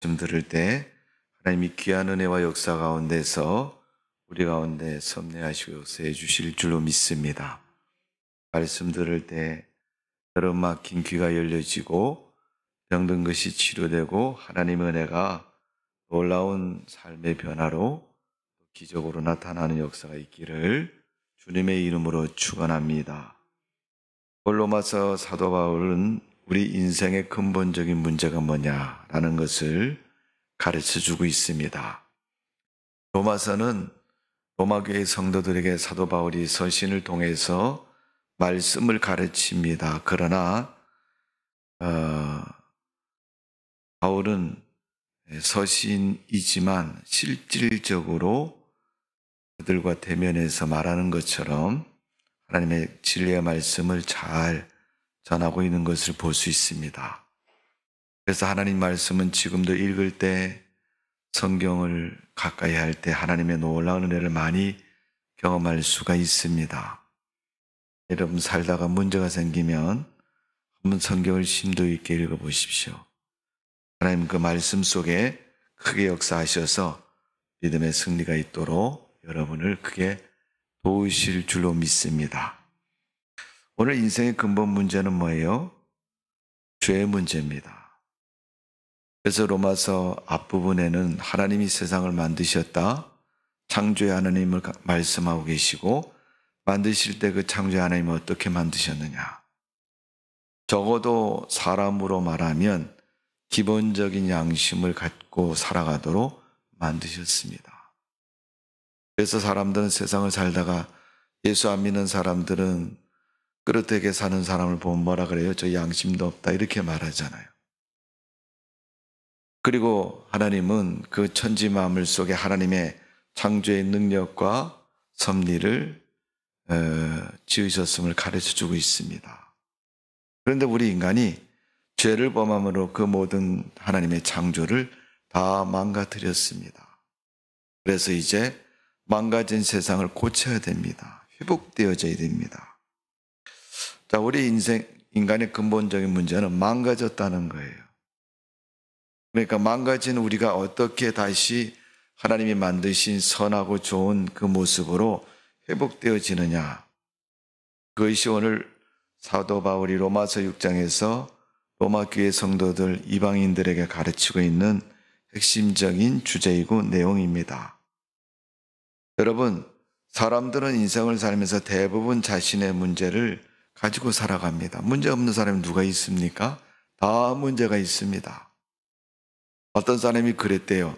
말씀 들을 때 하나님이 귀한 은혜와 역사 가운데서 우리 가운데 섭리하시고 역사해 주실 줄로 믿습니다. 말씀 들을 때 여름 막힌 귀가 열려지고 병든 것이 치료되고 하나님의 은혜가 놀라운 삶의 변화로 기적으로 나타나는 역사가 있기를 주님의 이름으로 축원합니다. 로마서 사도 바울은 우리 인생의 근본적인 문제가 뭐냐라는 것을 가르쳐주고 있습니다. 로마서는 로마교회 성도들에게 사도 바울이 서신을 통해서 말씀을 가르칩니다. 그러나 바울은 서신이지만 실질적으로 그들과 대면해서 말하는 것처럼 하나님의 진리의 말씀을 잘 전하고 있는 것을 볼 수 있습니다. 그래서 하나님 말씀은 지금도 읽을 때, 성경을 가까이 할 때 하나님의 놀라운 은혜를 많이 경험할 수가 있습니다. 여러분 살다가 문제가 생기면 한번 성경을 심도 있게 읽어보십시오. 하나님 그 말씀 속에 크게 역사하셔서 믿음의 승리가 있도록 여러분을 크게 도우실 줄로 믿습니다. 오늘 인생의 근본 문제는 뭐예요? 죄의 문제입니다. 그래서 로마서 앞부분에는 하나님이 세상을 만드셨다, 창조의 하나님을 말씀하고 계시고, 만드실 때 그 창조의 하나님을 어떻게 만드셨느냐. 적어도 사람으로 말하면 기본적인 양심을 갖고 살아가도록 만드셨습니다. 그래서 사람들은 세상을 살다가 예수 안 믿는 사람들은 그릇되게 사는 사람을 보면 뭐라 그래요? 저 양심도 없다 이렇게 말하잖아요. 그리고 하나님은 그 천지 만물 속에 하나님의 창조의 능력과 섭리를 지으셨음을 가르쳐주고 있습니다. 그런데 우리 인간이 죄를 범함으로 그 모든 하나님의 창조를 다 망가뜨렸습니다. 그래서 이제 망가진 세상을 고쳐야 됩니다. 회복되어져야 됩니다. 자, 우리 인간의 근본적인 문제는 망가졌다는 거예요. 그러니까 망가진 우리가 어떻게 다시 하나님이 만드신 선하고 좋은 그 모습으로 회복되어지느냐. 그것이 오늘 사도 바울이 로마서 6장에서 로마 교회 성도들 이방인들에게 가르치고 있는 핵심적인 주제이고 내용입니다. 여러분, 사람들은 인생을 살면서 대부분 자신의 문제를 가지고 살아갑니다. 문제 없는 사람이 누가 있습니까? 다 문제가 있습니다. 어떤 사람이 그랬대요.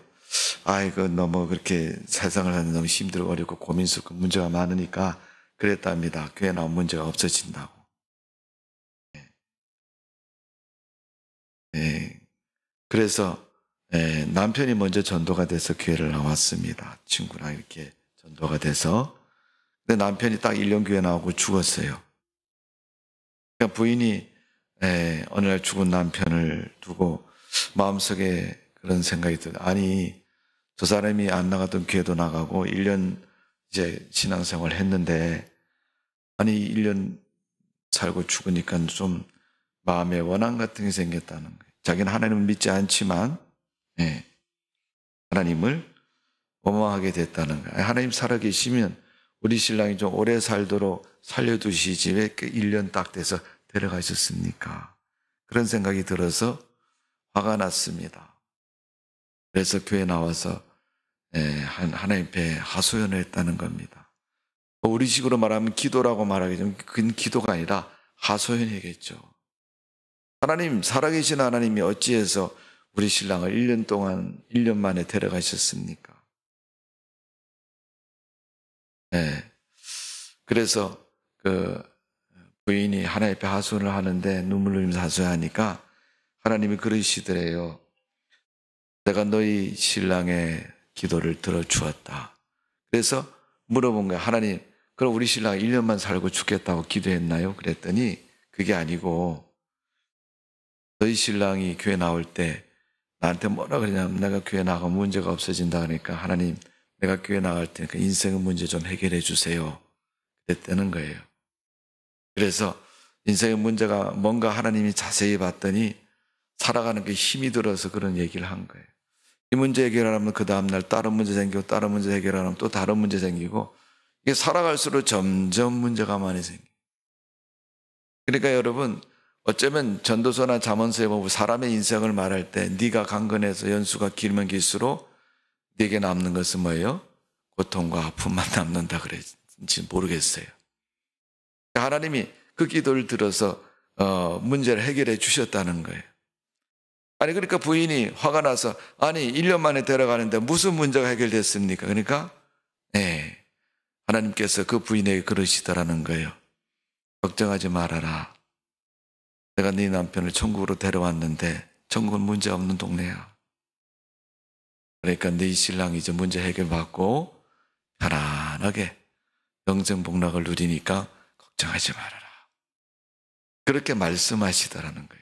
아이고, 너무 그렇게 세상을 하는 너무 힘들고 어렵고 고민스럽고 문제가 많으니까 그랬답니다. 교회 나오면 문제가 없어진다고. 그래서 남편이 먼저 전도가 돼서 교회를 나왔습니다. 친구랑 이렇게 전도가 돼서. 근데 남편이 딱 1년 교회 나오고 죽었어요. 그러니까 부인이 어느 날 죽은 남편을 두고 마음속에 그런 생각이 들어요. 아니, 저 사람이 안 나가던 교회도 나가고 1년 이제 신앙생활 했는데, 아니 1년 살고 죽으니까 좀 마음에 원한 같은 게 생겼다는 거예요. 자기는 하나님을 믿지 않지만 하나님을 원망하게 됐다는 거예요. 하나님 살아계시면 우리 신랑이 좀 오래 살도록 살려두시지 왜 1년 딱 돼서 데려가셨습니까? 그런 생각이 들어서 화가 났습니다. 그래서 교회 나와서 하나님 앞에 하소연을 했다는 겁니다. 우리식으로 말하면 기도라고 말하기 좀 그건 기도가 아니라 하소연이겠죠. 하나님, 살아계신 하나님이 어찌해서 우리 신랑을 1년 만에 데려가셨습니까? 그래서 그 부인이 하나님 앞에 하소연을 하는데 눈물 흘리면서 하소연하니까 하나님이 그러시더래요. 내가 너희 신랑의 기도를 들어주었다. 그래서 물어본 거야. 하나님, 그럼 우리 신랑 1년만 살고 죽겠다고 기도했나요? 그랬더니 그게 아니고 너희 신랑이 교회 나올 때 나한테 뭐라 그러냐면 내가 교회 나가면 문제가 없어진다 그러니까 하나님, 내가 교회 나갈 테니까 인생의 문제 좀 해결해 주세요. 그랬다는 거예요. 그래서 인생의 문제가 뭔가 하나님이 자세히 봤더니 살아가는 게 힘이 들어서 그런 얘기를 한 거예요. 이 문제 해결하면 그 다음날 다른 문제 생기고 다른 문제 해결하면 또 다른 문제 생기고 이게 살아갈수록 점점 문제가 많이 생겨요. 그러니까 여러분 어쩌면 전도서나 잠언서에 보면 사람의 인생을 말할 때 네가 강건해서 연수가 길면 길수록 네게 남는 것은 뭐예요? 고통과 아픔만 남는다 그랬는지 모르겠어요. 하나님이 그 기도를 들어서 문제를 해결해 주셨다는 거예요. 아니 그러니까 부인이 화가 나서 아니 1년 만에 데려가는데 무슨 문제가 해결됐습니까? 그러니까 네, 하나님께서 그 부인에게 그러시더라는 거예요. 걱정하지 말아라. 내가 네 남편을 천국으로 데려왔는데 천국은 문제없는 동네야. 그러니까 네 신랑이 이제 문제 해결받고 편안하게 영생복락을 누리니까 걱정하지 말아라. 그렇게 말씀하시더라는 거예요.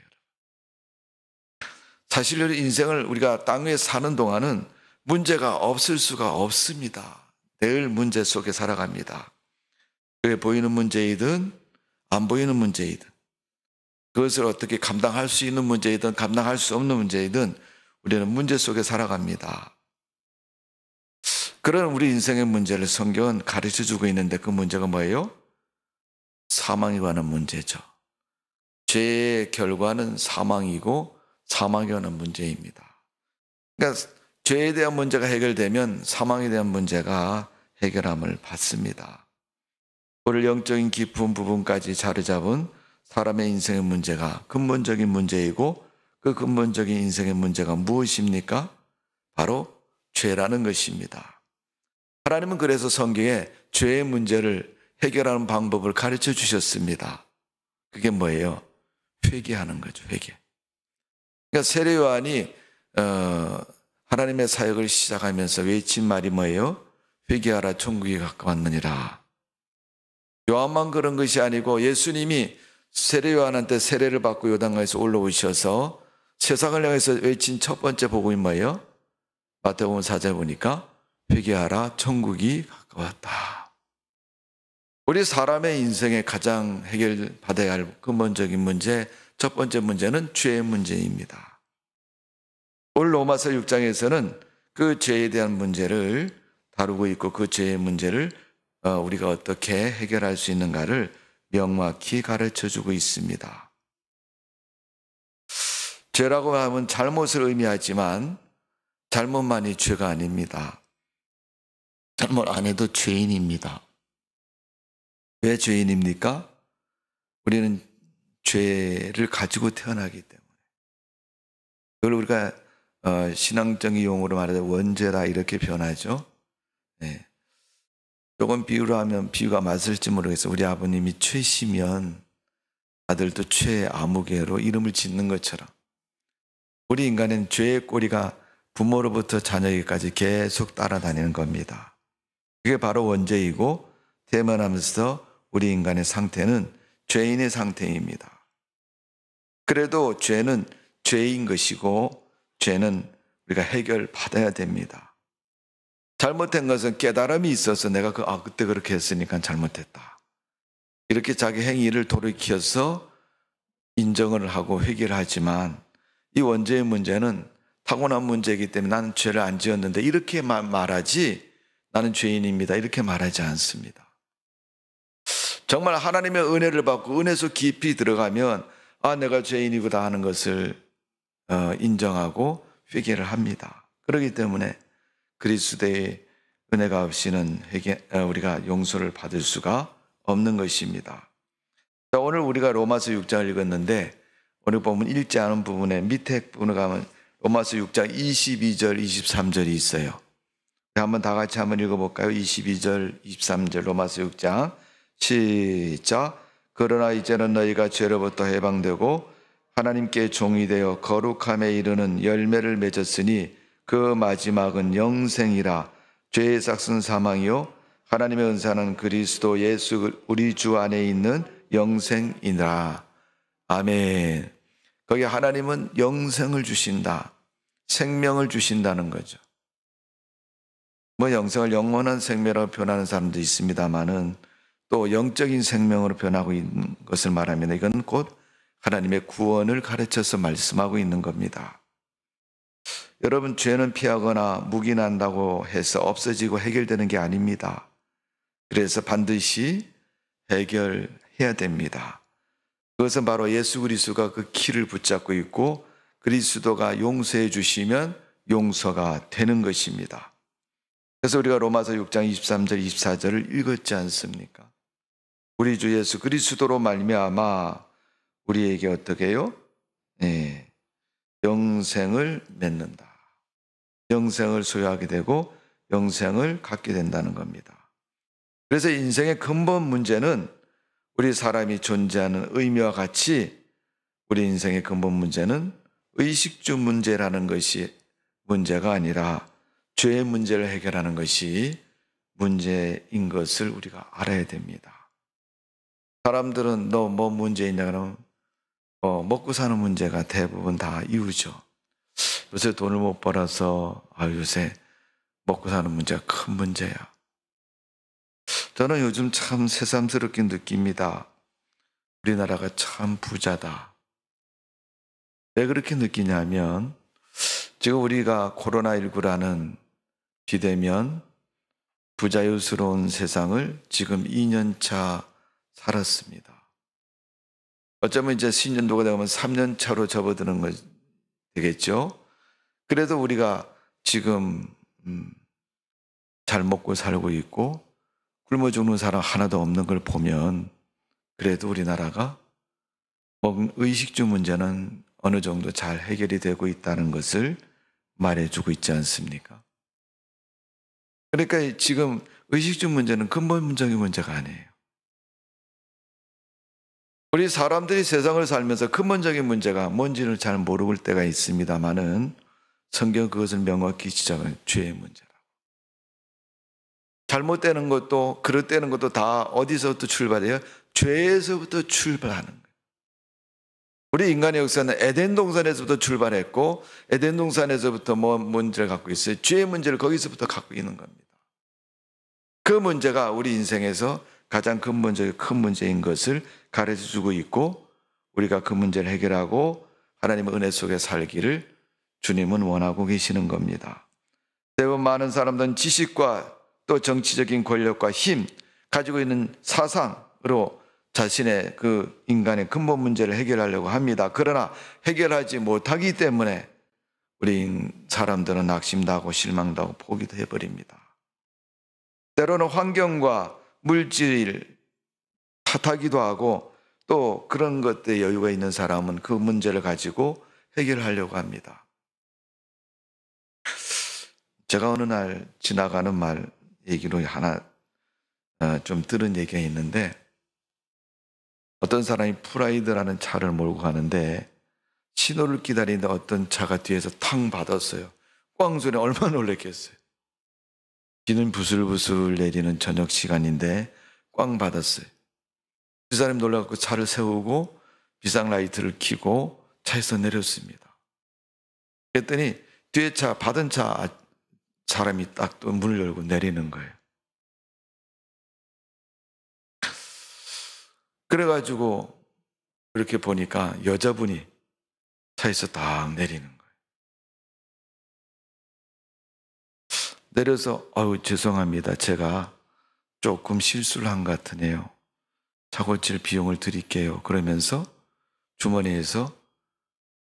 사실 인생을 우리가 땅 위에 사는 동안은 문제가 없을 수가 없습니다. 늘 문제 속에 살아갑니다. 그게 보이는 문제이든 안 보이는 문제이든 그것을 어떻게 감당할 수 있는 문제이든 감당할 수 없는 문제이든 우리는 문제 속에 살아갑니다. 그런 우리 인생의 문제를 성경은 가르쳐주고 있는데 그 문제가 뭐예요? 사망에 관한 문제죠. 죄의 결과는 사망이고 사망에 관한 문제입니다. 그러니까 죄에 대한 문제가 해결되면 사망에 대한 문제가 해결함을 받습니다. 오늘 영적인 깊은 부분까지 자리 잡은 사람의 인생의 문제가 근본적인 문제이고 그 근본적인 인생의 문제가 무엇입니까? 바로 죄라는 것입니다. 하나님은 그래서 성경에 죄의 문제를 해결하는 방법을 가르쳐 주셨습니다. 그게 뭐예요? 회개하는 거죠. 회개. 그러니까 세례 요한이 하나님의 사역을 시작하면서 외친 말이 뭐예요? 회개하라 천국이 가까웠느니라. 요한만 그런 것이 아니고 예수님이 세례 요한한테 세례를 받고 요단강에서 올라오셔서 세상을 향해서 외친 첫 번째 복음이 뭐예요? 마태복음 4장에 보니까 회개하라 천국이 가까웠다. 우리 사람의 인생에 가장 해결받아야 할 근본적인 문제, 첫 번째 문제는 죄의 문제입니다. 오늘 로마서 6장에서는 그 죄에 대한 문제를 다루고 있고 그 죄의 문제를 우리가 어떻게 해결할 수 있는가를 명확히 가르쳐주고 있습니다. 죄라고 하면 잘못을 의미하지만 잘못만이 죄가 아닙니다. 잘못 안 해도 죄인입니다. 왜 죄인입니까? 우리는 죄를 가지고 태어나기 때문에. 그걸 우리가 신앙적인 용어로 말하자 원죄다 이렇게 표현하죠. 네. 조금 비유로 하면 비유가 맞을지 모르겠어요. 우리 아버님이 최시면 아들도 최아무개로 이름을 짓는 것처럼 우리 인간은 죄의 꼬리가 부모로부터 자녀에게까지 계속 따라다니는 겁니다. 그게 바로 원죄이고 태어나면서 우리 인간의 상태는 죄인의 상태입니다. 그래도 죄는 죄인 것이고 죄는 우리가 해결받아야 됩니다. 잘못된 것은 깨달음이 있어서 내가 그때 그렇게 했으니까 잘못했다. 이렇게 자기 행위를 돌이켜서 인정을 하고 회개를 하지만 이 원죄의 문제는 타고난 문제이기 때문에 나는 죄를 안 지었는데 이렇게 말하지 나는 죄인입니다. 이렇게 말하지 않습니다. 정말 하나님의 은혜를 받고 은혜 속 깊이 들어가면 내가 죄인이구나 하는 것을 인정하고 회개를 합니다. 그렇기 때문에 그리스도의 은혜가 없이는 우리가 용서를 받을 수가 없는 것입니다. 자, 오늘 우리가 로마서 6장을 읽었는데 오늘 보면 읽지 않은 부분에 밑에 부분에 가면 로마서 6장 22절, 23절이 있어요. 한번 다 같이 한번 읽어볼까요? 22절, 23절 로마서 6장 시작. 그러나 이제는 너희가 죄로부터 해방되고 하나님께 종이 되어 거룩함에 이르는 열매를 맺었으니 그 마지막은 영생이라. 죄의 삭은 사망이요 하나님의 은사는 그리스도 예수 우리 주 안에 있는 영생이라. 아멘. 거기 하나님은 영생을 주신다. 생명을 주신다는 거죠. 영생을 영원한 생명으로 표현하는 사람도 있습니다만은 또 영적인 생명으로 표현하고 있는 것을 말하면 이건 곧 하나님의 구원을 가르쳐서 말씀하고 있는 겁니다. 여러분, 죄는 피하거나 묵인한다고 해서 없어지고 해결되는 게 아닙니다. 그래서 반드시 해결해야 됩니다. 그것은 바로 예수 그리스도가 그 키를 붙잡고 있고 그리스도가 용서해 주시면 용서가 되는 것입니다. 그래서 우리가 로마서 6장 23절 24절을 읽었지 않습니까? 우리 주 예수 그리스도로 말미암아 우리에게 어떻게 해요? 네, 영생을 맺는다. 영생을 소유하게 되고 영생을 갖게 된다는 겁니다. 그래서 인생의 근본 문제는 우리 사람이 존재하는 의미와 같이 우리 인생의 근본 문제는 의식주 문제라는 것이 문제가 아니라 죄의 문제를 해결하는 것이 문제인 것을 우리가 알아야 됩니다. 사람들은 너 뭐 문제 있냐 그러면 먹고 사는 문제가 대부분 다 이유죠. 요새 돈을 못 벌어서 요새 먹고 사는 문제가 큰 문제야. 저는 요즘 참 새삼스럽게 느낍니다. 우리나라가 참 부자다. 왜 그렇게 느끼냐면 지금 우리가 코로나19라는 비대면 부자유스러운 세상을 지금 2년차 살았습니다. 어쩌면 이제 신년도가 되면 3년차로 접어드는 것 되겠죠. 그래도 우리가 지금 잘 먹고 살고 있고 굶어 죽는 사람 하나도 없는 걸 보면 그래도 우리나라가 의식주 문제는 어느 정도 잘 해결이 되고 있다는 것을 말해주고 있지 않습니까? 그러니까 지금 의식주 문제는 근본적인 문제가 아니에요. 우리 사람들이 세상을 살면서 근본적인 문제가 뭔지를 잘 모를 때가 있습니다만은 성경 그것을 명확히 지적하는 죄의 문제라고. 잘못되는 것도 그릇되는 것도 다 어디서부터 출발해요? 죄에서부터 출발하는 거예요. 우리 인간의 역사는 에덴 동산에서부터 출발했고 에덴 동산에서부터 뭐 문제를 갖고 있어요? 죄의 문제를 거기서부터 갖고 있는 겁니다. 그 문제가 우리 인생에서 가장 근본적인 큰 문제인 것을 가르쳐주고 있고 우리가 그 문제를 해결하고 하나님의 은혜 속에 살기를 주님은 원하고 계시는 겁니다. 대부분 많은 사람들은 지식과 또 정치적인 권력과 힘, 가지고 있는 사상으로 자신의 그 인간의 근본 문제를 해결하려고 합니다. 그러나 해결하지 못하기 때문에 우리 사람들은 낙심도 하고 실망도 하고 포기도 해버립니다. 때로는 환경과 물질 탓하기도 하고 또 그런 것들에 여유가 있는 사람은 그 문제를 가지고 해결하려고 합니다. 제가 어느 날 지나가는 말 얘기로 하나 좀 들은 얘기가 있는데 어떤 사람이 프라이드라는 차를 몰고 가는데 신호를 기다리는데 어떤 차가 뒤에서 탕 받았어요. 꽝 소리 얼마나 놀랐겠어요. 비는 부슬부슬 내리는 저녁 시간인데 꽝 받았어요. 그 사람이 놀라서 차를 세우고 비상라이트를 켜고 차에서 내렸습니다. 그랬더니 뒤에 받은 사람이 딱 또 문을 열고 내리는 거예요. 그래가지고 그렇게 보니까 여자분이 차에서 딱 내리는 거예요. 내려서 죄송합니다. 제가 조금 실수를 한 것 같으네요. 차 고칠 비용을 드릴게요. 그러면서 주머니에서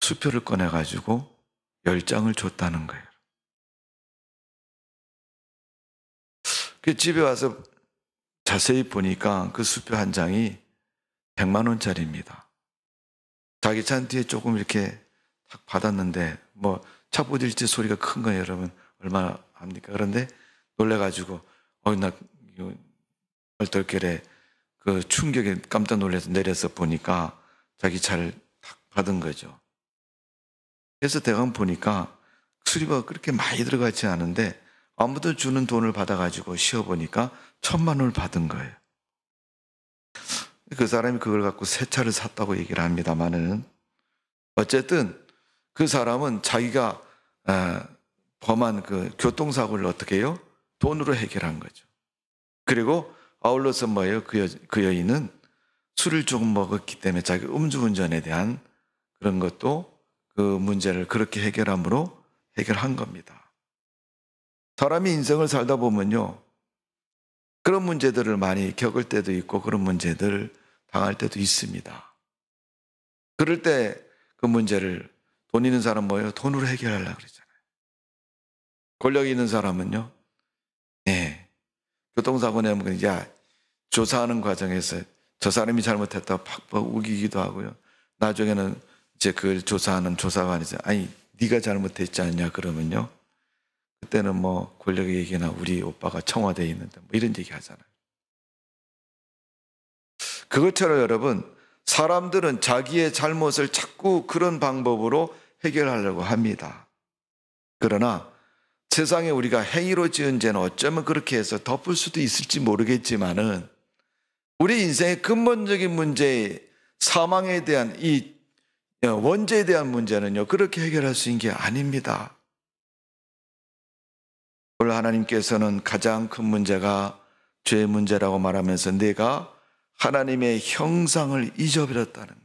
수표를 꺼내가지고 10장을 줬다는 거예요. 그 집에 와서 자세히 보니까 그 수표 한 장이 100만 원짜리입니다. 자기 차 뒤에 조금 이렇게 탁 받았는데 차 부딪힐 소리가 큰 거예요. 여러분 얼마나 합니까? 그런데 놀래가지고 나 얼떨결에 그 충격에 깜짝 놀라서 내려서 보니까 자기 차를 탁 받은 거죠. 그래서 대강 보니까 수리비가 그렇게 많이 들어가지 않은데 아무도 주는 돈을 받아가지고 씌워보니까 1,000만 원을 받은 거예요. 그 사람이 그걸 갖고 새 차를 샀다고 얘기를 합니다만은 어쨌든 그 사람은 자기가 범한 그 교통사고를 어떻게 해요? 돈으로 해결한 거죠. 그리고 아울러서 뭐예요? 그 여인은 술을 조금 먹었기 때문에 자기 음주운전에 대한 그런 것도 그 문제를 그렇게 해결함으로 해결한 겁니다. 사람이 인생을 살다 보면요, 그런 문제들을 많이 겪을 때도 있고 그런 문제들 당할 때도 있습니다. 그럴 때 그 문제를 돈 있는 사람 뭐예요? 돈으로 해결하려고 그러잖아요. 권력 있는 사람은요, 교통사고 내면 조사하는 과정에서 저 사람이 잘못했다고 팍팍 우기기도 하고요. 나중에는 이제 그걸 조사하는 조사관에서 아니 네가 잘못했지 않냐 그러면요, 그때는 뭐 권력의 얘기나 우리 오빠가 청와대에 있는데 뭐 이런 얘기 하잖아요. 그것처럼 여러분, 사람들은 자기의 잘못을 자꾸 그런 방법으로 해결하려고 합니다. 그러나 세상에 우리가 행위로 지은 죄는 어쩌면 그렇게 해서 덮을 수도 있을지 모르겠지만은 우리 인생의 근본적인 문제, 사망에 대한 이 원죄에 대한 문제는요, 그렇게 해결할 수 있는 게 아닙니다. 오늘 하나님께서는 가장 큰 문제가 죄의 문제라고 말하면서 내가 하나님의 형상을 잊어버렸다는 거예요.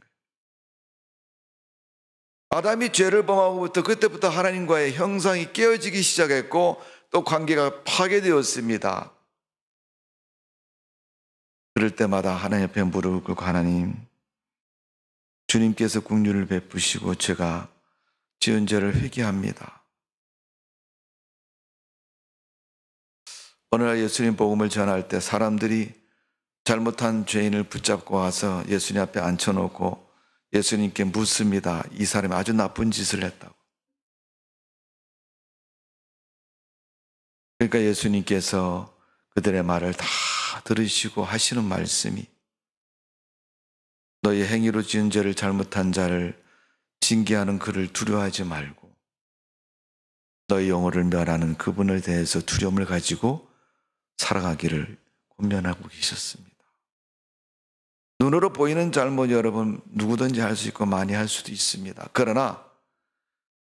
아담이 죄를 범하고부터 그때부터 하나님과의 형상이 깨어지기 시작했고 또 관계가 파괴되었습니다. 그럴 때마다 하나님 옆에 무릎을 꿇고 하나님, 주님께서 긍휼을 베푸시고 제가 지은 죄를 회개합니다. 어느 날 예수님 복음을 전할 때 사람들이 잘못한 죄인을 붙잡고 와서 예수님 앞에 앉혀놓고 예수님께 묻습니다. 이 사람이 아주 나쁜 짓을 했다고. 그러니까 예수님께서 그들의 말을 다 들으시고 하시는 말씀이 너희 행위로 지은 죄를 잘못한 자를 징계하는 그를 두려워하지 말고 너희 영혼을 멸하는 그분에 대해서 두려움을 가지고 살아가기를 권면하고 계셨습니다. 눈으로 보이는 잘못 여러분 누구든지 할 수 있고 많이 할 수도 있습니다. 그러나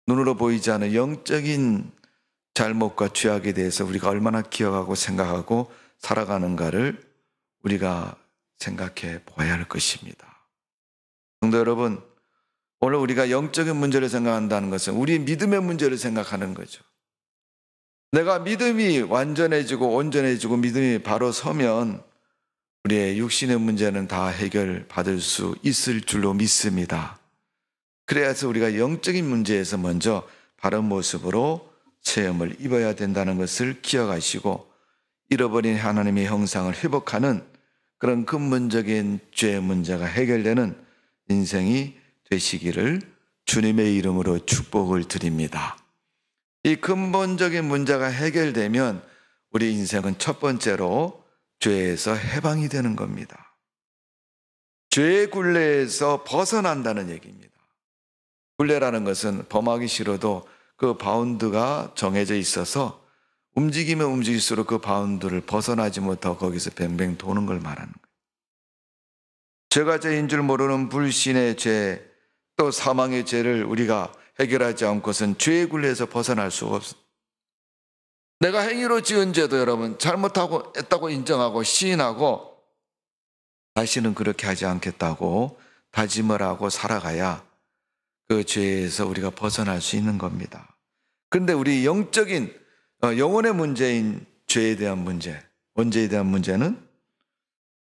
눈으로 보이지 않은 영적인 잘못과 죄악에 대해서 우리가 얼마나 기억하고 생각하고 살아가는가를 우리가 생각해 보아야 할 것입니다. 성도 여러분, 오늘 우리가 영적인 문제를 생각한다는 것은 우리 믿음의 문제를 생각하는 거죠. 내가 믿음이 완전해지고 온전해지고 믿음이 바로 서면 우리의 육신의 문제는 다 해결받을 수 있을 줄로 믿습니다. 그래서 우리가 영적인 문제에서 먼저 바른 모습으로 체험을 입어야 된다는 것을 기억하시고 잃어버린 하나님의 형상을 회복하는 그런 근본적인 죄의 문제가 해결되는 인생이 되시기를 주님의 이름으로 축복을 드립니다. 이 근본적인 문제가 해결되면 우리 인생은 첫 번째로 죄에서 해방이 되는 겁니다. 죄의 굴레에서 벗어난다는 얘기입니다. 굴레라는 것은 범하기 싫어도 그 바운드가 정해져 있어서 움직이면 움직일수록 그 바운드를 벗어나지 못하고 거기서 뱅뱅 도는 걸 말하는 거예요. 죄가 죄인 줄 모르는 불신의 죄, 또 사망의 죄를 우리가 해결하지 않고선 죄의 굴레에서 벗어날 수가 없습니다. 내가 행위로 지은 죄도 여러분 잘못하고 했다고 인정하고 시인하고 다시는 그렇게 하지 않겠다고 다짐을 하고 살아가야 그 죄에서 우리가 벗어날 수 있는 겁니다. 그런데 우리 영적인 영혼의 문제인 죄에 대한 문제, 원죄에 대한 문제는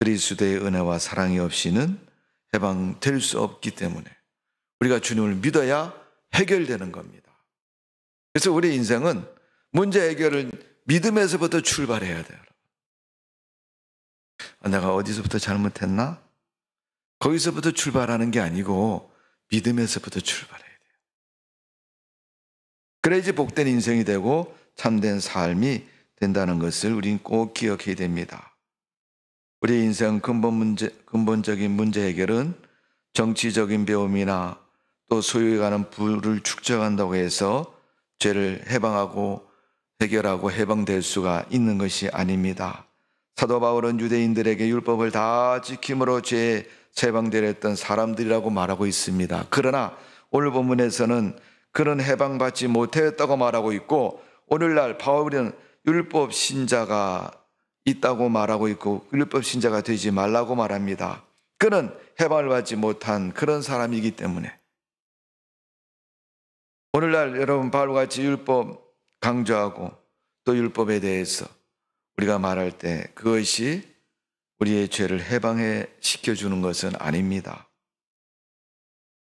그리스도의 은혜와 사랑이 없이는 해방될 수 없기 때문에 우리가 주님을 믿어야 해결되는 겁니다. 그래서 우리 인생은 문제 해결을 믿음에서부터 출발해야 돼요. 내가 어디서부터 잘못했나? 거기서부터 출발하는 게 아니고 믿음에서부터 출발해야 돼요. 그래야지 복된 인생이 되고 참된 삶이 된다는 것을 우린 꼭 기억해야 됩니다. 우리 인생 근본적인 문제 해결은 정치적인 배움이나 또 소유에 관한 부를 축적한다고 해서 죄를 해방하고 해결하고 해방될 수가 있는 것이 아닙니다. 사도 바울은 유대인들에게 율법을 다 지킴으로 죄에 해방되려 했던 사람들이라고 말하고 있습니다. 그러나 오늘 본문에서는 그런 해방받지 못했다고 말하고 있고 오늘날 바울은 율법 신자가 있다고 말하고 있고 율법 신자가 되지 말라고 말합니다. 그는 해방을 받지 못한 그런 사람이기 때문에 오늘날 여러분 바울과 같이 율법 강조하고 또 율법에 대해서 우리가 말할 때 그것이 우리의 죄를 해방해 시켜주는 것은 아닙니다.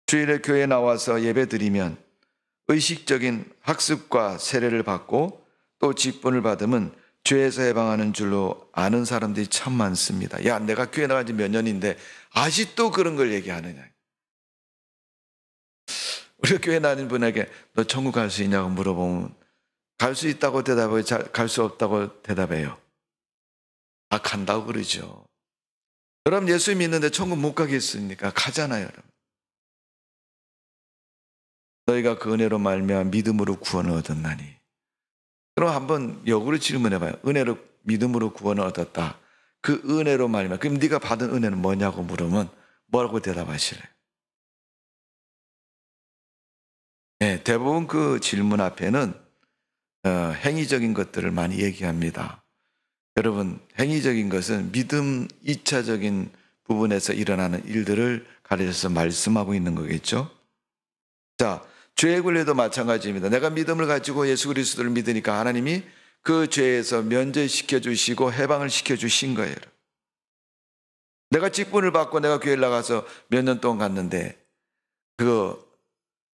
주일에 교회에 나와서 예배 드리면 의식적인 학습과 세례를 받고 또 직분을 받으면 죄에서 해방하는 줄로 아는 사람들이 참 많습니다. 야, 내가 교회 나간 지 몇 년인데 아직도 그런 걸 얘기하느냐. 우리가 교회 다니는 분에게 너 천국 갈 수 있냐고 물어보면 갈 수 있다고 대답해요? 갈 수 없다고 대답해요? 아, 간다고 그러죠. 여러분 예수 믿는데 천국 못 가겠습니까? 가잖아요. 여러분. 너희가 그 은혜로 말미암아 믿음으로 구원을 얻었나니. 그럼 한번 역으로 질문해봐요. 은혜로 믿음으로 구원을 얻었다. 그 은혜로 말미암아. 그럼 네가 받은 은혜는 뭐냐고 물으면 뭐라고 대답하시래요? 네, 대부분 그 질문 앞에는 행위적인 것들을 많이 얘기합니다. 여러분, 행위적인 것은 믿음 2차적인 부분에서 일어나는 일들을 가려서 말씀하고 있는 거겠죠. 자, 죄의 권리도 마찬가지입니다. 내가 믿음을 가지고 예수 그리스도를 믿으니까 하나님이 그 죄에서 면제시켜 주시고 해방을 시켜 주신 거예요. 내가 직분을 받고 내가 교회를 나가서 몇 년 동안 갔는데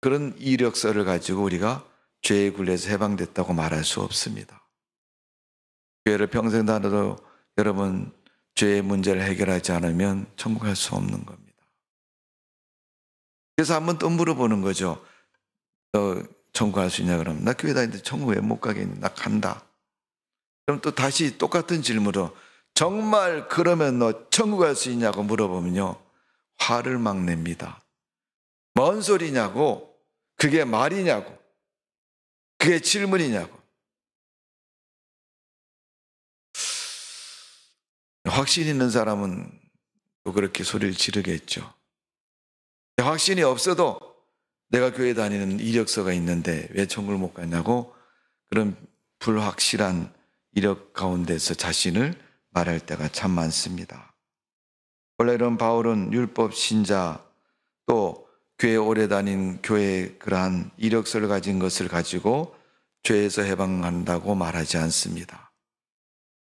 그런 이력서를 가지고 우리가 죄의 굴레에서 해방됐다고 말할 수 없습니다. 교회를 평생 다녀도 여러분 죄의 문제를 해결하지 않으면 천국 갈 수 없는 겁니다. 그래서 한번 또 물어보는 거죠. 너 천국 갈 수 있냐 그러면 나 교회 다니는데 천국 왜 못 가겠니? 나 간다. 그럼 또 다시 똑같은 질문으로 정말 그러면 너 천국 갈 수 있냐고 물어보면요. 화를 막 냅니다. 뭔 소리냐고? 그게 말이냐고? 그게 질문이냐고? 확신 있는 사람은 또 그렇게 소리를 지르겠죠. 확신이 없어도 내가 교회 다니는 이력서가 있는데 왜 천국을 못 가냐고 그런 불확실한 이력 가운데서 자신을 말할 때가 참 많습니다. 원래 이런 바울은 율법 신자 또 교회 오래 다닌 교회의 그러한 이력서를 가진 것을 가지고 죄에서 해방한다고 말하지 않습니다.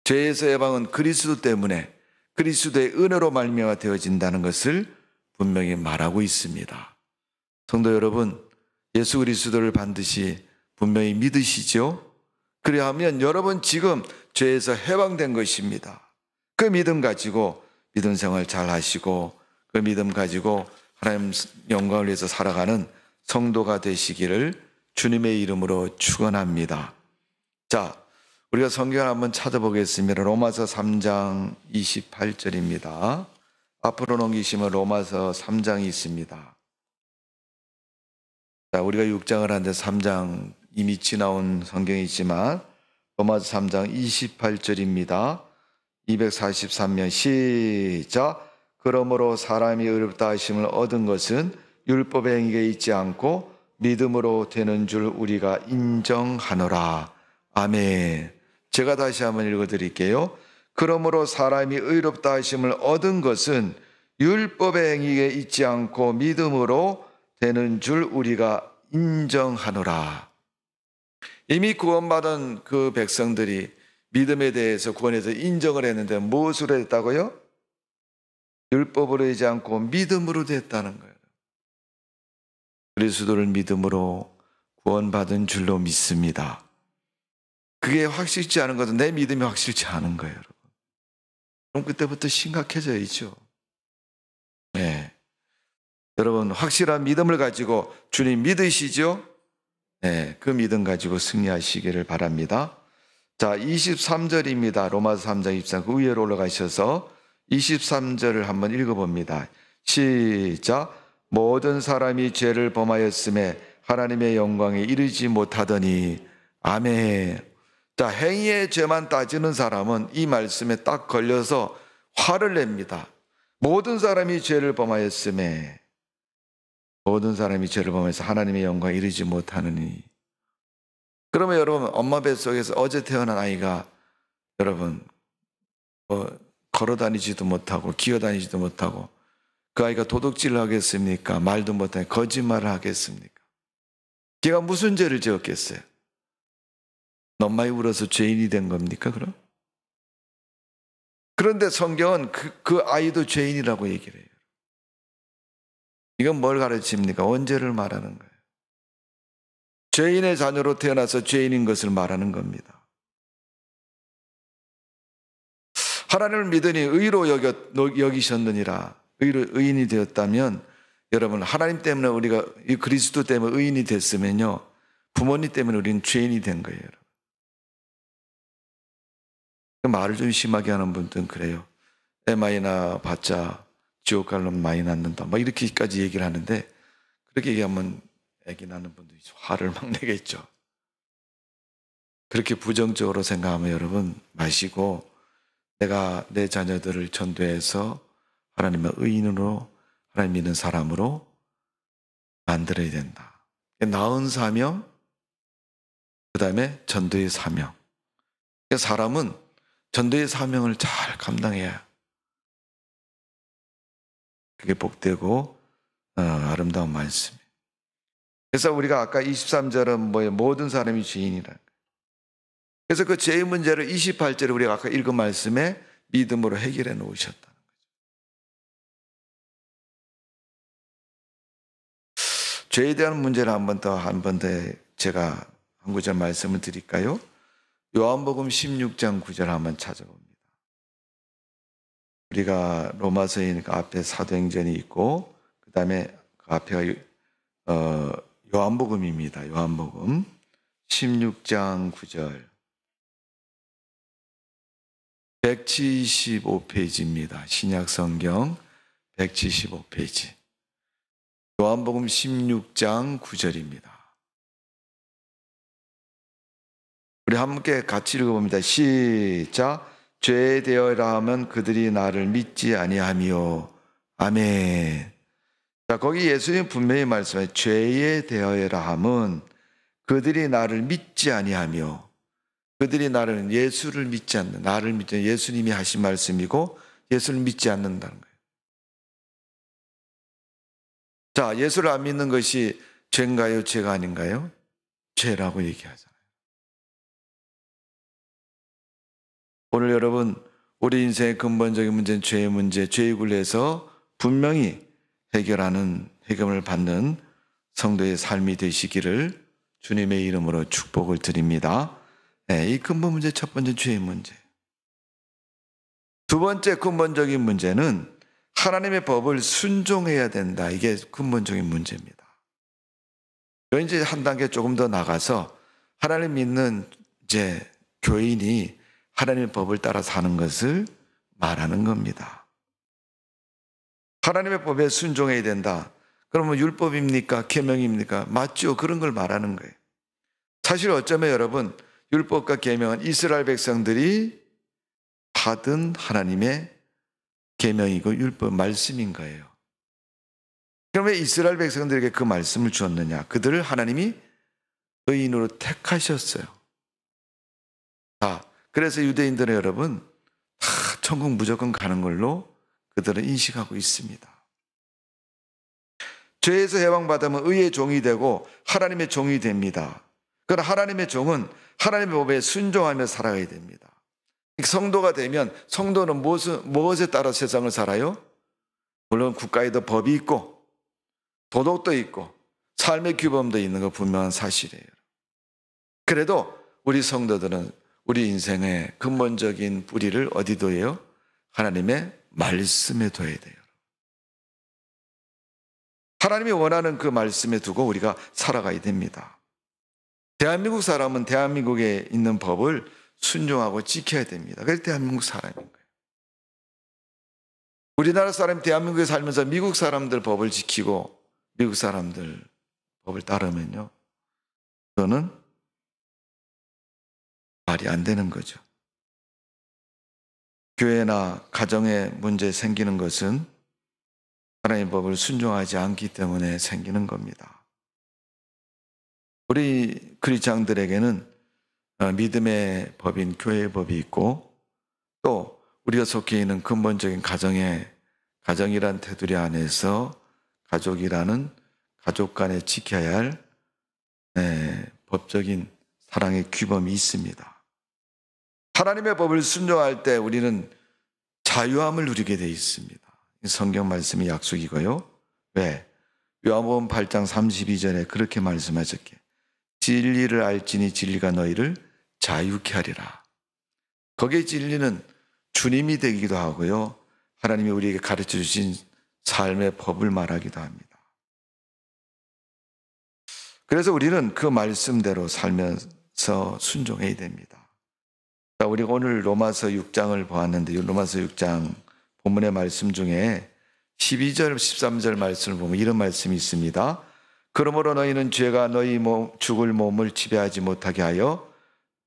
죄에서 해방은 그리스도 때문에 그리스도의 은혜로 말미암아 되어진다는 것을 분명히 말하고 있습니다. 성도 여러분, 예수 그리스도를 반드시 분명히 믿으시죠? 그래야하면 여러분 지금 죄에서 해방된 것입니다. 그 믿음 가지고 믿음 생활 잘 하시고 그 믿음 가지고 하나님 영광을 위해서 살아가는 성도가 되시기를 주님의 이름으로 축원합니다. 자, 우리가 성경을 한번 찾아보겠습니다. 로마서 3장 28절입니다. 앞으로 넘기시면 로마서 3장이 있습니다. 자, 우리가 6장을 하는데 3장 이미 지나온 성경이지만 로마서 3장 28절입니다. 243면 시작. 그러므로 사람이 의롭다 하심을 얻은 것은 율법의 행위에 있지 않고 믿음으로 되는 줄 우리가 인정하노라. 아멘. 제가 다시 한번 읽어드릴게요. 그러므로 사람이 의롭다 하심을 얻은 것은 율법의 행위에 있지 않고 믿음으로 되는 줄 우리가 인정하노라. 이미 구원받은 그 백성들이 믿음에 대해서 구원에 대해서 인정을 했는데 무엇으로 했다고요? 율법으로 되지 않고 믿음으로 됐다는 거예요. 그리스도를 믿음으로 구원받은 줄로 믿습니다. 그게 확실치 않은 것은 내 믿음이 확실치 않은 거예요, 여러분. 그럼 그때부터 심각해져야죠. 네. 여러분, 확실한 믿음을 가지고 주님 믿으시죠? 네, 그 믿음 가지고 승리하시기를 바랍니다. 자, 23절입니다. 로마서 3장 23절. 그 위로 올라가셔서 23절을 한번 읽어봅니다. 시작. 모든 사람이 죄를 범하였음에 하나님의 영광에 이르지 못하더니. 아멘. 자, 행위의 죄만 따지는 사람은 이 말씀에 딱 걸려서 화를 냅니다. 모든 사람이 죄를 범하였음에 모든 사람이 죄를 범해서 하나님의 영광에 이르지 못하느니. 그러면 여러분 엄마 뱃속에서 어제 태어난 아이가 여러분 걸어다니지도 못하고 기어다니지도 못하고 그 아이가 도둑질을 하겠습니까? 말도 못하게 거짓말을 하겠습니까? 걔가 무슨 죄를 지었겠어요? 너무 많이 울어서 죄인이 된 겁니까, 그럼? 그런데 성경은 그 아이도 죄인이라고 얘기를 해요. 이건 뭘 가르칩니까? 원죄를 말하는 거예요. 죄인의 자녀로 태어나서 죄인인 것을 말하는 겁니다. 하나님을 믿으니 의로 여기셨느니라. 의인이 되었다면, 여러분, 하나님 때문에 우리가 이 그리스도 때문에 의인이 됐으면요, 부모님 때문에 우리는 죄인이 된 거예요. 말을 좀 심하게 하는 분들은 그래요. 애 많이 낳아봤자 지옥 갈 놈 많이 낳는다. 막 이렇게까지 얘기를 하는데, 그렇게 얘기하면 애기 낳는 분들이 화를 막 내겠죠. 그렇게 부정적으로 생각하면 여러분 마시고, 내가 내 자녀들을 전도해서 하나님의 의인으로, 하나님 믿는 사람으로 만들어야 된다. 나은 사명, 그 다음에 전도의 사명. 사람은 전도의 사명을 잘 감당해야 그게 복되고 아름다운 말씀이에요. 그래서 우리가 아까 23절은 모든 사람이 죄인이라. 그래서 그 죄의 문제를 28절에 우리가 아까 읽은 말씀에 믿음으로 해결해 놓으셨다는 거죠. 죄에 대한 문제를 한 번 더 제가 한 구절 말씀을 드릴까요? 요한복음 16장 9절 한번 찾아봅니다. 우리가 로마서이니까 앞에 사도행전이 있고 그 다음에 그 앞에가 요한복음입니다. 요한복음 16장 9절 175페이지입니다. 신약성경 175페이지 요한복음 16장 9절입니다. 우리 함께 같이 읽어봅니다. 시작. 죄에 대하여라 하면 그들이 나를 믿지 아니하며. 아멘. 자, 거기 예수님 분명히 말씀해 죄에 대하여라 하면 그들이 나를 믿지 아니하며. 그들이 나를 예수를 믿지 않는, 나를 믿지 않는 예수님이 하신 말씀이고 예수를 믿지 않는다는 거예요. 자, 예수를 안 믿는 것이 죄인가요? 죄가 아닌가요? 죄라고 얘기하잖아요. 오늘 여러분, 우리 인생의 근본적인 문제는 죄의 문제, 죄의 굴레에서 분명히 해결을 받는 성도의 삶이 되시기를 주님의 이름으로 축복을 드립니다. 네, 이 근본 문제 첫 번째 죄의 문제. 두 번째 근본적인 문제는 하나님의 법을 순종해야 된다. 이게 근본적인 문제입니다. 이제 한 단계 조금 더 나가서 하나님 믿는 이제 교인이 하나님의 법을 따라 사는 것을 말하는 겁니다. 하나님의 법에 순종해야 된다. 그러면 율법입니까? 계명입니까? 맞죠? 그런 걸 말하는 거예요. 사실 어쩌면 여러분 율법과 계명은 이스라엘 백성들이 받은 하나님의 계명이고 율법 말씀인 거예요. 그럼 왜 이스라엘 백성들에게 그 말씀을 주었느냐? 그들을 하나님이 의인으로 택하셨어요. 그래서 유대인들은 여러분 다 천국 무조건 가는 걸로 그들은 인식하고 있습니다. 죄에서 해방받으면 의의 종이 되고 하나님의 종이 됩니다. 그러나 하나님의 종은 하나님의 법에 순종하며 살아가야 됩니다. 성도가 되면 성도는 무엇에 따라 세상을 살아요? 물론 국가에도 법이 있고 도덕도 있고 삶의 규범도 있는 거 분명한 사실이에요. 그래도 우리 성도들은 우리 인생의 근본적인 뿌리를 어디 둬요? 하나님의 말씀에 둬야 돼요. 하나님이 원하는 그 말씀에 두고 우리가 살아가야 됩니다. 대한민국 사람은 대한민국에 있는 법을 순종하고 지켜야 됩니다. 그래서 대한민국 사람인 거예요. 우리나라 사람이 대한민국에 살면서 미국 사람들 법을 지키고 미국 사람들 법을 따르면요, 그거는 말이 안 되는 거죠. 교회나 가정에 문제 생기는 것은 하나님의 법을 순종하지 않기 때문에 생기는 겁니다. 우리 크리스찬들에게는 믿음의 법인 교회의 법이 있고 또 우리가 속해 있는 근본적인 가정이란 테두리 안에서 가족이라는 가족 간에 지켜야 할 법적인 사랑의 규범이 있습니다. 하나님의 법을 순종할 때 우리는 자유함을 누리게 되어 있습니다. 성경 말씀이 약속이고요. 왜? 요한복음 8장 32절에 그렇게 말씀하셨기에 진리를 알지니 진리가 너희를 자유케 하리라. 거기에 진리는 주님이 되기도 하고요. 하나님이 우리에게 가르쳐 주신 삶의 법을 말하기도 합니다. 그래서 우리는 그 말씀대로 살면서 순종해야 됩니다. 우리가 오늘 로마서 6장을 보았는데 로마서 6장 본문의 말씀 중에 12절, 13절 말씀을 보면 이런 말씀이 있습니다. 그러므로 너희는 죄가 너희 죽을 몸을 지배하지 못하게 하여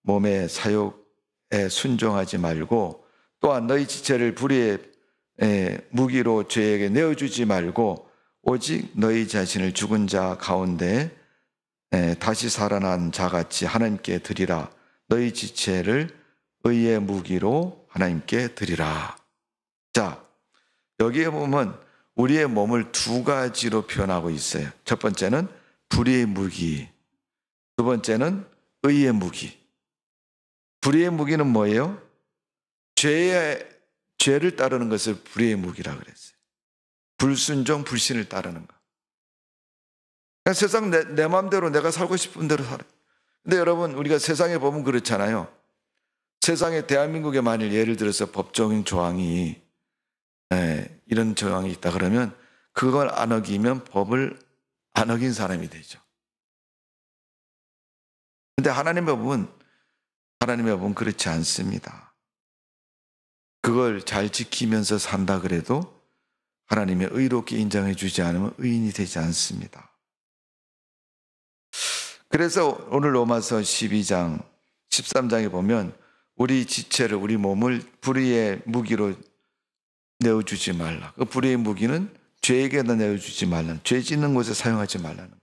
몸의 사욕에 순종하지 말고 또한 너희 지체를 불의의 무기로 죄에게 내어주지 말고 오직 너희 자신을 죽은 자 가운데 다시 살아난 자같이 하나님께 드리라. 너희 지체를 의의 무기로 하나님께 드리라. 자, 여기에 보면 우리의 몸을 두 가지로 표현하고 있어요. 첫 번째는 불의의 무기, 두 번째는 의의 무기. 불의의 무기는 뭐예요? 죄를 따르는 것을 불의의 무기라 그랬어요. 불순종, 불신을 따르는 거. 그냥 세상 내 마음대로 내가 살고 싶은 대로 살아요. 근데 여러분, 우리가 세상에 보면 그렇잖아요. 세상에 대한민국에 만일 예를 들어서 법적인 조항이 이런 조항이 있다 그러면 그걸 안 어기면 법을 안 어긴 사람이 되죠. 근데 하나님의 법은 그렇지 않습니다. 그걸 잘 지키면서 산다 그래도 하나님의 의롭게 인정해 주지 않으면 의인이 되지 않습니다. 그래서 오늘 로마서 12장 13장에 보면 우리 지체를 우리 몸을 불의의 무기로 내어주지 말라. 그 불의의 무기는 죄에게다 내어주지 말라. 죄 짓는 곳에 사용하지 말라는 거예요.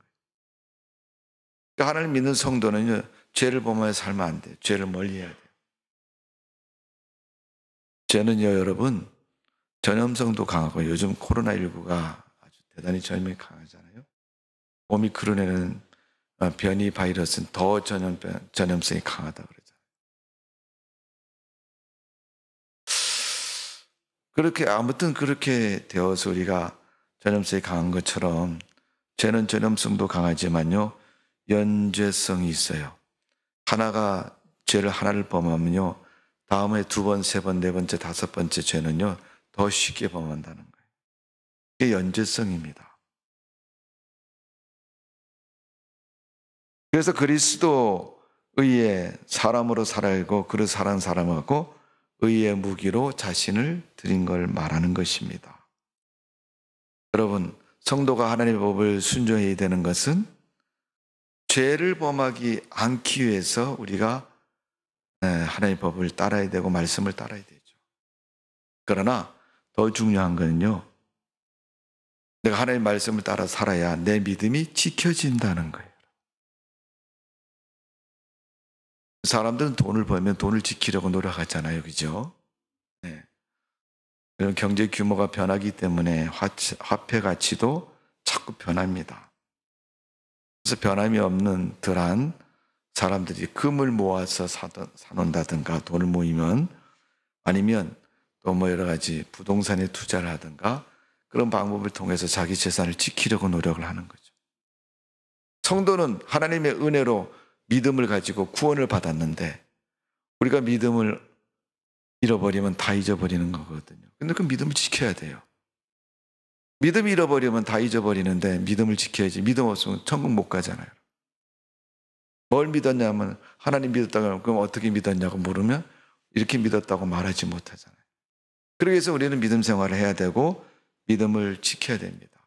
그러니까 하나님 믿는 성도는요, 죄를 범하여 살면 안 돼요. 죄를 멀리 해야 돼요. 죄는요, 여러분, 전염성도 강하고 요즘 코로나19가 아주 대단히 전염이 강하잖아요. 오미크론에는 변이 바이러스는 더 전염성이 강하다고 그러잖아요. 아무튼 그렇게 되어서 우리가 전염성이 강한 것처럼 죄는 전염성도 강하지만요, 연쇄성이 있어요. 죄를 하나를 범하면요, 다음에 두 번, 세 번, 네 번째, 다섯 번째 죄는요, 더 쉽게 범한다는 거예요. 이게 연쇄성입니다. 그래서 그리스도의 사람으로 살아가고 그를 사랑하는 사람하고 의의 무기로 자신을 드린 걸 말하는 것입니다. 여러분, 성도가 하나님의 법을 순종해야 되는 것은 죄를 범하지 않기 위해서 우리가 하나님의 법을 따라야 되고 말씀을 따라야 되죠. 그러나 더 중요한 것은요, 내가 하나님의 말씀을 따라 살아야 내 믿음이 지켜진다는 거예요. 사람들은 돈을 벌면 돈을 지키려고 노력하잖아요. 그죠? 네. 그럼 경제 규모가 변하기 때문에 화폐 가치도 자꾸 변합니다. 그래서 변함이 없는 덜한 사람들이 금을 모아서 사놓는다든가 돈을 모이면 아니면 또 여러 가지 부동산에 투자를 하든가 그런 방법을 통해서 자기 재산을 지키려고 노력을 하는 거죠. 성도는 하나님의 은혜로 믿음을 가지고 구원을 받았는데 우리가 믿음을 잃어버리면 다 잊어버리는 거거든요. 근데 그 믿음을 지켜야 돼요. 믿음 잃어버리면 다 잊어버리는데 믿음을 지켜야지. 믿음 없으면 천국 못 가잖아요. 뭘 믿었냐면 하나님 믿었다고 그럼 어떻게 믿었냐고 물으면 이렇게 믿었다고 말하지 못하잖아요. 그러기 위해서 우리는 믿음 생활을 해야 되고 믿음을 지켜야 됩니다.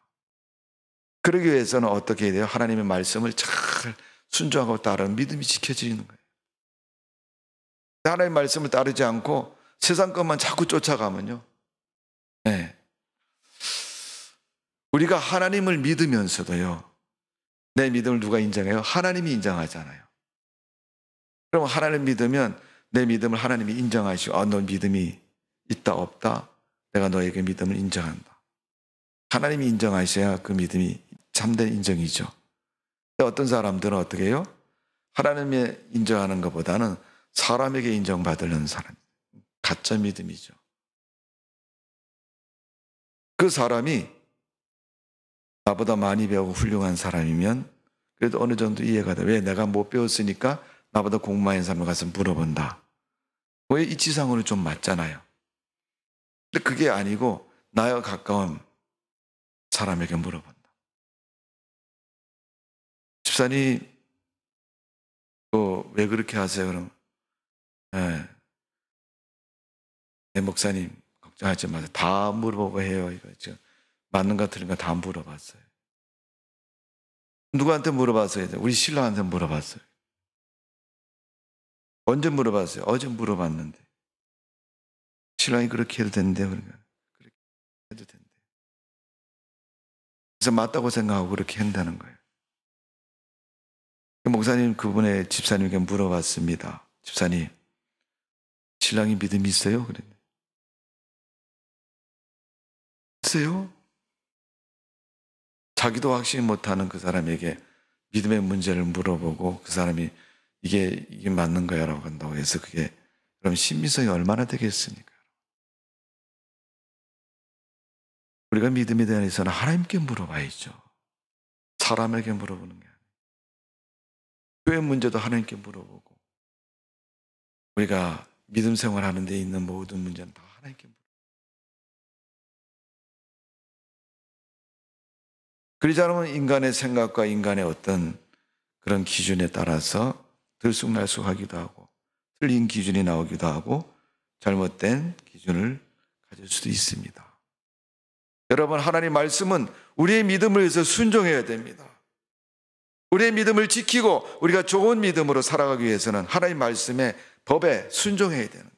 그러기 위해서는 어떻게 해야 돼요? 하나님의 말씀을 잘 순종하고 따르는 믿음이 지켜지는 거예요. 하나님의 말씀을 따르지 않고 세상 것만 자꾸 쫓아가면요, 우리가 하나님을 믿으면서도요, 내 믿음을 누가 인정해요? 하나님이 인정하잖아요. 그럼 하나님 믿으면 내 믿음을 하나님이 인정하시고 너 믿음이 있다 없다? 내가 너에게 믿음을 인정한다. 하나님이 인정하셔야 그 믿음이 참된 인정이죠. 어떤 사람들은 어떻게 해요? 하나님의 인정하는 것보다는 사람에게 인정받으려는 사람. 가짜 믿음이죠. 그 사람이 나보다 많이 배우고 훌륭한 사람이면 그래도 어느 정도 이해가 돼. 왜? 내가 못 배웠으니까 나보다 공부 많은 사람을 가서 물어본다. 왜 이치상으로 좀 맞잖아요. 근데 그게 아니고 나와 가까운 사람에게 물어본다. 집사님, 왜 그렇게 하세요? 그럼, 네, 내 목사님, 걱정하지 마세요. 다 물어보고 해요. 이거 지금 맞는 거 틀린 거 다 물어봤어요. 누구한테 물어봤어요? 우리 신랑한테 물어봤어요. 언제 물어봤어요? 어제 물어봤는데. 신랑이 그렇게 해도 된대요. 그러니까 그렇게 해도 된대요. 그래서 맞다고 생각하고 그렇게 한다는 거예요. 목사님 그분의 집사님에게 물어봤습니다. 집사님, 신랑이 믿음이 있어요? 그랬는데 있어요? 자기도 확신 못하는 그 사람에게 믿음의 문제를 물어보고 그 사람이 이게 맞는 거야 라고 한다고 해서 그게 그럼 신빙성이 얼마나 되겠습니까? 우리가 믿음에 대해서는 하나님께 물어봐야죠. 사람에게 물어보는 게 아니에요. 교회 문제도 하나님께 물어보고 우리가 믿음 생활하는 데 있는 모든 문제는 다 하나님께 물어보고 그러지 않으면 인간의 생각과 인간의 어떤 그런 기준에 따라서 들쑥날쑥하기도 하고 틀린 기준이 나오기도 하고 잘못된 기준을 가질 수도 있습니다. 여러분, 하나님 말씀은 우리의 믿음을 위해서 순종해야 됩니다. 우리의 믿음을 지키고 우리가 좋은 믿음으로 살아가기 위해서는 하나님 말씀의 법에 순종해야 되는 거예요.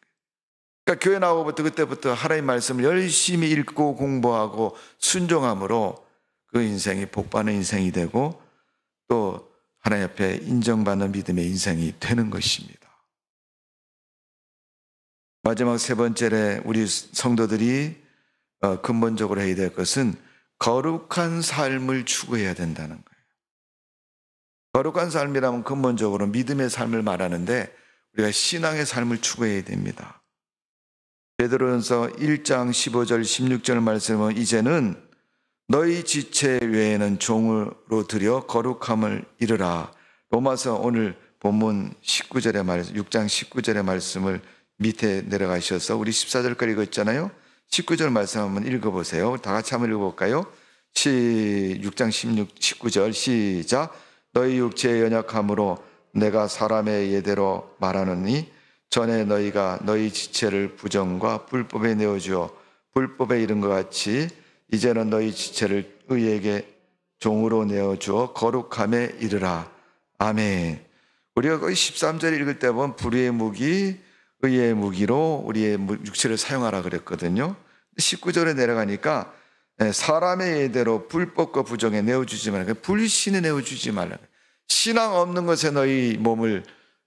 그러니까 교회 나오고부터 그때부터 하나님 말씀을 열심히 읽고 공부하고 순종함으로 그 인생이 복받는 인생이 되고 또 하나님 앞에 인정받는 믿음의 인생이 되는 것입니다. 마지막 세 번째로 우리 성도들이 근본적으로 해야 될 것은 거룩한 삶을 추구해야 된다는 거예요. 거룩한 삶이라면 근본적으로 믿음의 삶을 말하는데 우리가 신앙의 삶을 추구해야 됩니다. 베드로전서 1장 15절 16절 말씀은 이제는 너희 지체 외에는 종으로 들여 거룩함을 이루라. 로마서 오늘 본문 19절의 말씀, 6장 19절의 말씀을 밑에 내려가셔서 우리 14절까지 읽었잖아요. 19절 말씀 한번 읽어보세요. 다 같이 한번 읽어볼까요? 6장 19절 시작. 너희 육체의 연약함으로 내가 사람의 예대로 말하노니 전에 너희가 너희 지체를 부정과 불법에 내어주어 불법에 이른 것 같이 이제는 너희 지체를 의에게 종으로 내어주어 거룩함에 이르라. 아멘. 우리가 거의 13절 읽을 때 보면 불의의 무기, 의의 무기로 우리의 육체를 사용하라 그랬거든요. 19절에 내려가니까 사람의 예대로 불법과 부정에 내어주지 말라. 불신에 내어주지 말라. 신앙 없는 것에 너희 몸을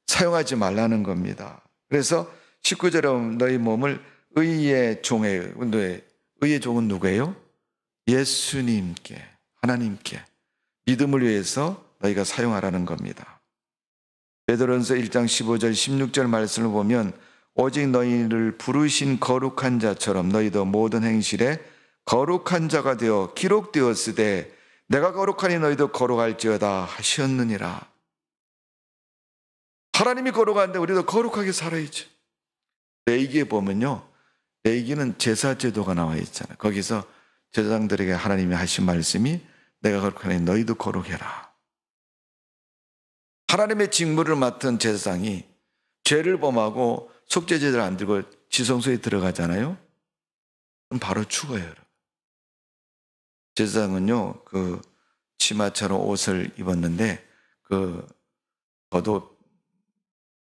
사용하지 말라는 겁니다. 그래서 19절에 보면 너희 몸을 의의 종에, 의의 종은 누구예요? 예수님께, 하나님께 믿음을 위해서 너희가 사용하라는 겁니다. 베드로전서 1장 15절 16절 말씀을 보면 오직 너희를 부르신 거룩한 자처럼 너희도 모든 행실에 거룩한 자가 되어 기록되었으되 내가 거룩하니 너희도 거룩할지어다 하셨느니라. 하나님이 거룩한데 우리도 거룩하게 살아야죠. 레위기에 보면요, 레위기는 제사 제도가 나와 있잖아요. 거기서 제사장들에게 하나님이 하신 말씀이 내가 거룩하니 너희도 거룩해라. 하나님의 직무를 맡은 제사장이 죄를 범하고 속죄제를 안 들고 지성소에 들어가잖아요. 그럼 바로 죽어요, 여러분. 제사장은요, 그 치마처럼 옷을 입었는데 그 겉옷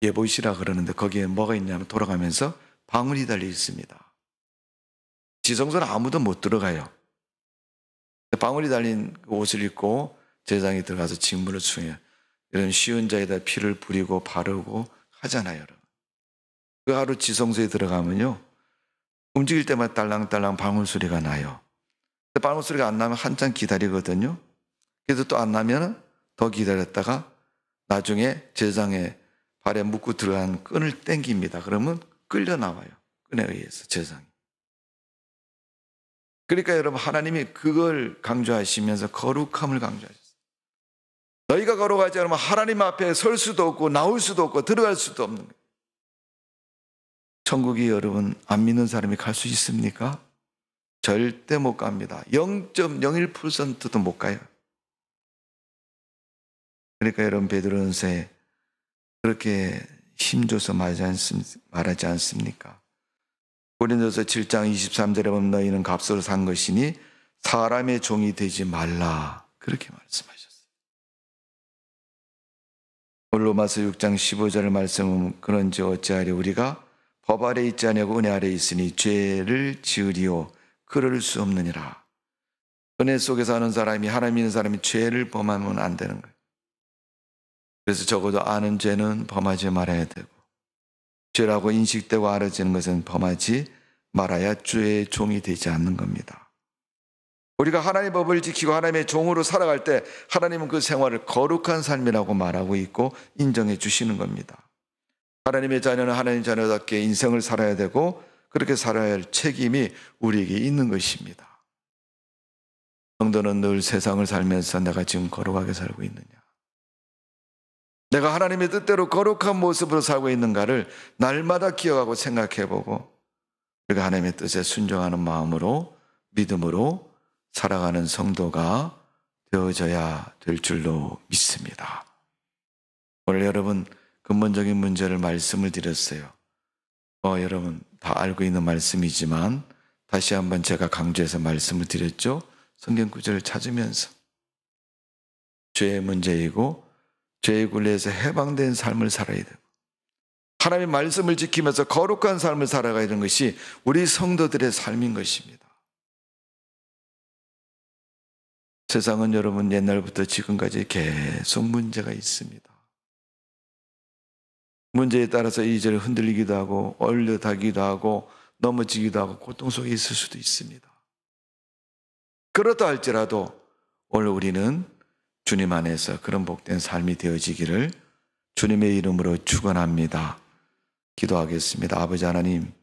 예보이시라 그러는데 거기에 뭐가 있냐면 돌아가면서 방울이 달려 있습니다. 지성소는 아무도 못 들어가요. 방울이 달린 옷을 입고 제사장이 들어가서 직무를 수행해요. 이런 쉬운 자에다 피를 뿌리고 바르고 하잖아요, 여러분. 그 하루 지성소에 들어가면요, 움직일 때마다 딸랑딸랑 방울 소리가 나요. 방울 소리가 안 나면 한참 기다리거든요. 그래도 또 안 나면 더 기다렸다가 나중에 제사장의 발에 묶고 들어간 끈을 땡깁니다. 그러면 끌려 나와요. 끈에 의해서 제사장이. 그러니까 여러분, 하나님이 그걸 강조하시면서 거룩함을 강조하셨어요. 너희가 거룩하지 않으면 하나님 앞에 설 수도 없고 나올 수도 없고 들어갈 수도 없는 거예요. 천국이 여러분 안 믿는 사람이 갈 수 있습니까? 절대 못 갑니다. 0.01%도 못 가요. 그러니까 여러분, 베드로전서에 그렇게 힘줘서 말하지 않습니까? 고린도서 7장 23절에 보면 너희는 값으로 산 것이니 사람의 종이 되지 말라, 그렇게 말씀하셨어요. 로마서 6장 15절 말씀은 그런지 어찌하려 우리가 법 아래 있지 아니하고 은혜 아래 있으니 죄를 지으리오 그럴 수 없느니라. 은혜 속에 사는 사람이, 하나님 믿는 사람이 죄를 범하면 안 되는 거예요. 그래서 적어도 아는 죄는 범하지 말아야 되고, 죄라고 인식되고 알아지는 것은 범하지 말아야 죄의 종이 되지 않는 겁니다. 우리가 하나님의 법을 지키고 하나님의 종으로 살아갈 때 하나님은 그 생활을 거룩한 삶이라고 말하고 있고 인정해 주시는 겁니다. 하나님의 자녀는 하나님 자녀답게 인생을 살아야 되고 그렇게 살아야 할 책임이 우리에게 있는 것입니다. 성도는 늘 세상을 살면서 내가 지금 거룩하게 살고 있느냐, 내가 하나님의 뜻대로 거룩한 모습으로 살고 있는가를 날마다 기억하고 생각해보고 우리가 하나님의 뜻에 순종하는 마음으로, 믿음으로 살아가는 성도가 되어져야 될 줄로 믿습니다. 오늘 여러분, 근본적인 문제를 말씀을 드렸어요. 여러분 다 알고 있는 말씀이지만 다시 한번 제가 강조해서 말씀을 드렸죠. 성경 구절을 찾으면서 죄의 문제이고 죄의 굴레에서 해방된 삶을 살아야 되고 하나님의 말씀을 지키면서 거룩한 삶을 살아가야 되는 것이 우리 성도들의 삶인 것입니다. 세상은 여러분 옛날부터 지금까지 계속 문제가 있습니다. 문제에 따라서 이리저리 흔들리기도 하고 얼려다기도 하고 넘어지기도 하고 고통 속에 있을 수도 있습니다. 그렇다 할지라도 오늘 우리는 주님 안에서 그런 복된 삶이 되어지기를 주님의 이름으로 축원합니다. 기도하겠습니다. 아버지 하나님,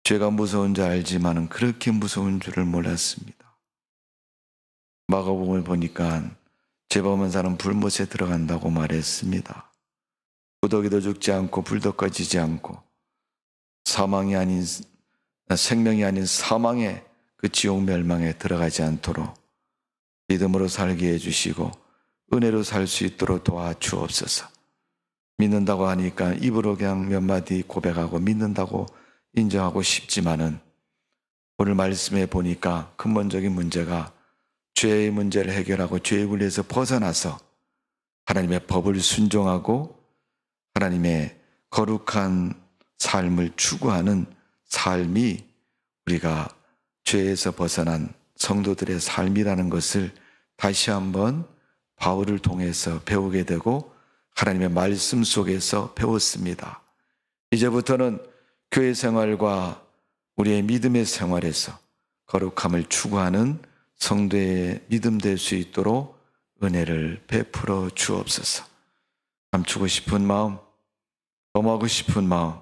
죄가 무서운 줄 알지만 그렇게 무서운 줄을 몰랐습니다. 마가복음을 보니까 죄범한 사람 불못에 들어간다고 말했습니다. 구더기도 죽지 않고 불도 꺼지지 않고 사망이 아닌 생명이 아닌 사망의 그 지옥 멸망에 들어가지 않도록 믿음으로 살게 해주시고 은혜로 살 수 있도록 도와주옵소서. 믿는다고 하니까 입으로 그냥 몇 마디 고백하고 믿는다고 인정하고 싶지만은 오늘 말씀해 보니까 근본적인 문제가 죄의 문제를 해결하고 죄의 굴레에서 벗어나서 하나님의 법을 순종하고 하나님의 거룩한 삶을 추구하는 삶이 우리가 죄에서 벗어난 성도들의 삶이라는 것을 다시 한번 바울을 통해서 배우게 되고 하나님의 말씀 속에서 배웠습니다. 이제부터는 교회 생활과 우리의 믿음의 생활에서 거룩함을 추구하는 성도의 믿음 될 수 있도록 은혜를 베풀어 주옵소서. 감추고 싶은 마음, 범하고 싶은 마음,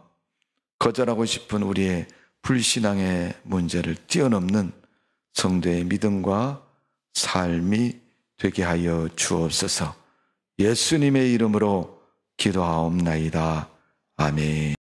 거절하고 싶은 우리의 불신앙의 문제를 뛰어넘는 성도의 믿음과 삶이 되게 하여 주옵소서. 예수님의 이름으로 기도하옵나이다. 아멘.